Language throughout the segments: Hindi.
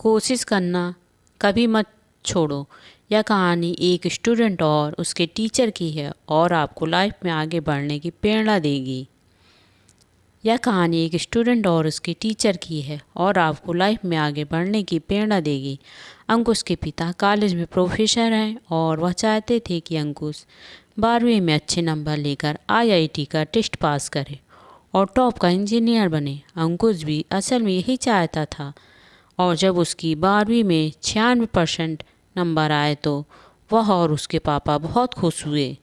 कोशिश करना कभी मत छोड़ो। यह कहानी एक स्टूडेंट और उसके टीचर की है और आपको लाइफ में आगे बढ़ने की प्रेरणा देगी। यह कहानी एक स्टूडेंट और उसके टीचर की है और आपको लाइफ में आगे बढ़ने की प्रेरणा देगी। अंकुश के पिता कॉलेज में प्रोफेसर हैं और वह चाहते थे कि अंकुश 12वीं में अच्छे नंबर लेकर आईआईटी का टेस्ट पास करे और टॉप का इंजीनियर बने। अंकुश भी असल में यही चाहता था और जब उसकी 12वीं में 96% नंबर आए तो वह और उसके पापा बहुत खुश हुए।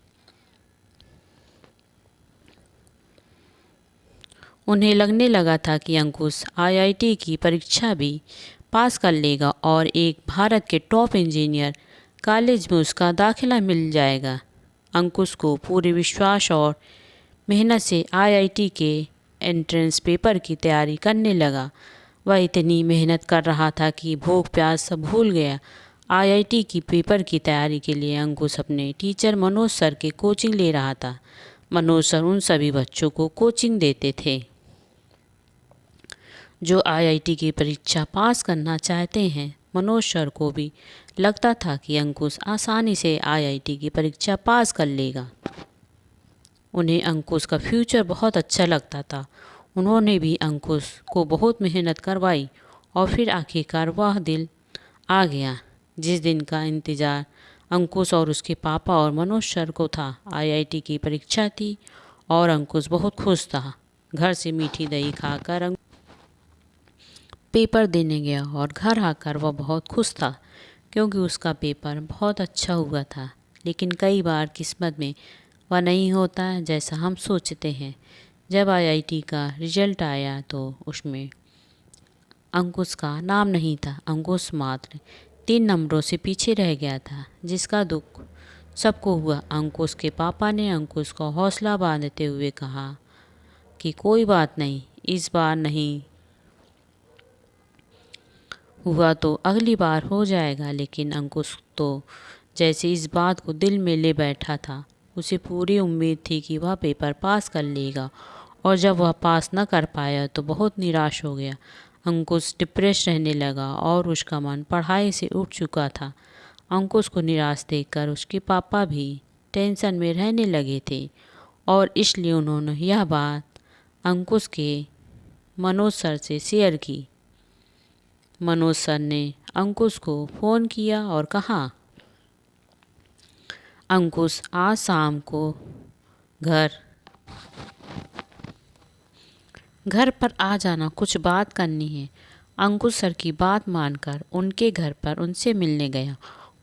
उन्हें लगने लगा था कि अंकुश आईआईटी की परीक्षा भी पास कर लेगा और एक भारत के टॉप इंजीनियर कॉलेज में उसका दाखिला मिल जाएगा। अंकुश को पूरे विश्वास और मेहनत से आईआईटी के एंट्रेंस पेपर की तैयारी करने लगा। वह इतनी मेहनत कर रहा था कि भूख प्यास सब भूल गया। आईआईटी की पेपर की तैयारी के लिए अंकुश अपने टीचर मनोज सर के कोचिंग ले रहा था। मनोज सर उन सभी बच्चों को कोचिंग देते थे जो आईआईटी की परीक्षा पास करना चाहते हैं। मनोज सर को भी लगता था कि अंकुश आसानी से आईआईटी की परीक्षा पास कर लेगा। उन्हें अंकुश का फ्यूचर बहुत अच्छा लगता था। उन्होंने भी अंकुश को बहुत मेहनत करवाई और फिर आखिरकार वह दिन आ गया जिस दिन का इंतज़ार अंकुश और उसके पापा और मनोज सर को था। आईआईटी की परीक्षा थी और अंकुश बहुत खुश था। घर से मीठी दही खाकर पेपर देने गया और घर आकर वह बहुत खुश था क्योंकि उसका पेपर बहुत अच्छा हुआ था। लेकिन कई बार किस्मत में वह नहीं होता जैसा हम सोचते हैं। जब आईआईटी का रिजल्ट आया तो उसमें अंकुश का नाम नहीं था। अंकुश मात्र 3 नंबरों से पीछे रह गया था जिसका दुख सबको हुआ। अंकुश के पापा ने अंकुश को हौसला बांधते हुए कहा कि कोई बात नहीं, इस बार नहीं हुआ तो अगली बार हो जाएगा। लेकिन अंकुश तो जैसे इस बात को दिल में ले बैठा था। उसे पूरी उम्मीद थी कि वह पेपर पास कर लेगा और जब वह पास न कर पाया तो बहुत निराश हो गया। अंकुश डिप्रेस रहने लगा और उसका मन पढ़ाई से उठ चुका था। अंकुश को निराश देखकर उसके पापा भी टेंशन में रहने लगे थे और इसलिए उन्होंने यह बात अंकुश के मनोज सर से शेयर की। मनोज सर ने अंकुश को फ़ोन किया और कहा, अंकुश आज शाम को घर पर आ जाना, कुछ बात करनी है। अंकुश सर की बात मानकर उनके घर पर उनसे मिलने गया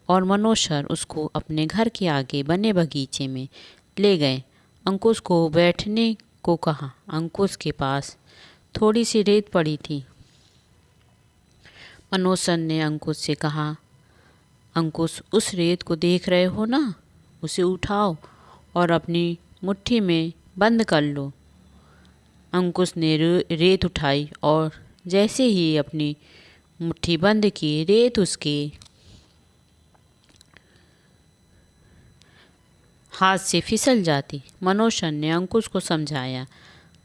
और मनोज सर उसको अपने घर के आगे बने बगीचे में ले गए। अंकुश को बैठने को कहा। अंकुश के पास थोड़ी सी रेत पड़ी थी। मनोज सर ने अंकुश से कहा, अंकुश उस रेत को देख रहे हो ना, उसे उठाओ और अपनी मुट्ठी में बंद कर लो। अंकुश ने रेत उठाई और जैसे ही अपनी मुट्ठी बंद की, रेत उसके हाथ से फिसल जाती। मनोज सर ने अंकुश को समझाया,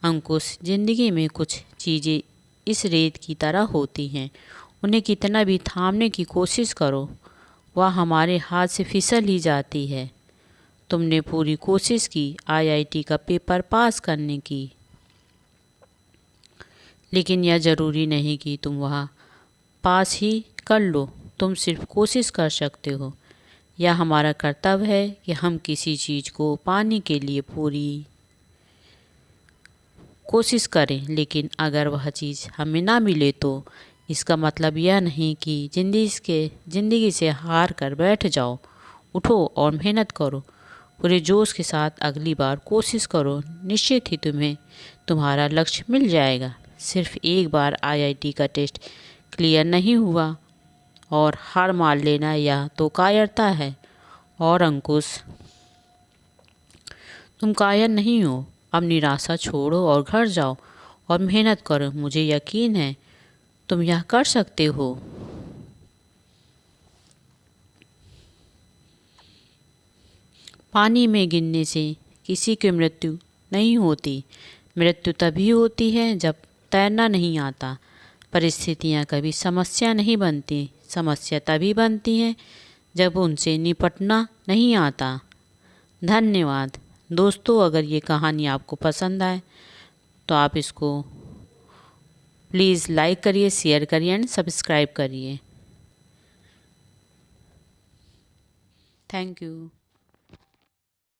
अंकुश, जिंदगी में कुछ चीज़ें इस रेत की तरह होती हैं। उन्हें कितना भी थामने की कोशिश करो, वह हमारे हाथ से फिसल ही जाती है। तुमने पूरी कोशिश की आईआईटी का पेपर पास करने की, लेकिन यह ज़रूरी नहीं कि तुम वह पास ही कर लो। तुम सिर्फ कोशिश कर सकते हो। यह हमारा कर्तव्य है कि हम किसी चीज़ को पाने के लिए पूरी कोशिश करें, लेकिन अगर वह चीज़ हमें ना मिले तो इसका मतलब यह नहीं कि ज़िंदगी से हार कर बैठ जाओ। उठो और मेहनत करो। पूरे जोश के साथ अगली बार कोशिश करो। निश्चित ही तुम्हें तुम्हारा लक्ष्य मिल जाएगा। सिर्फ एक बार आईआईटी का टेस्ट क्लियर नहीं हुआ और हार मान लेना यह तो कायरता है। और अंकुश, तुम कायर नहीं हो। अब निराशा छोड़ो और घर जाओ और मेहनत करो। मुझे यकीन है तुम यह कर सकते हो। पानी में गिरने से किसी की मृत्यु नहीं होती। मृत्यु तभी होती है जब तैरना नहीं आता। परिस्थितियाँ कभी समस्या नहीं बनती, समस्या तभी बनती हैं जब उनसे निपटना नहीं आता। धन्यवाद दोस्तों। अगर ये कहानी आपको पसंद आए तो आप इसको प्लीज़ लाइक करिए, शेयर करिए एंड सब्सक्राइब करिए। Thank you.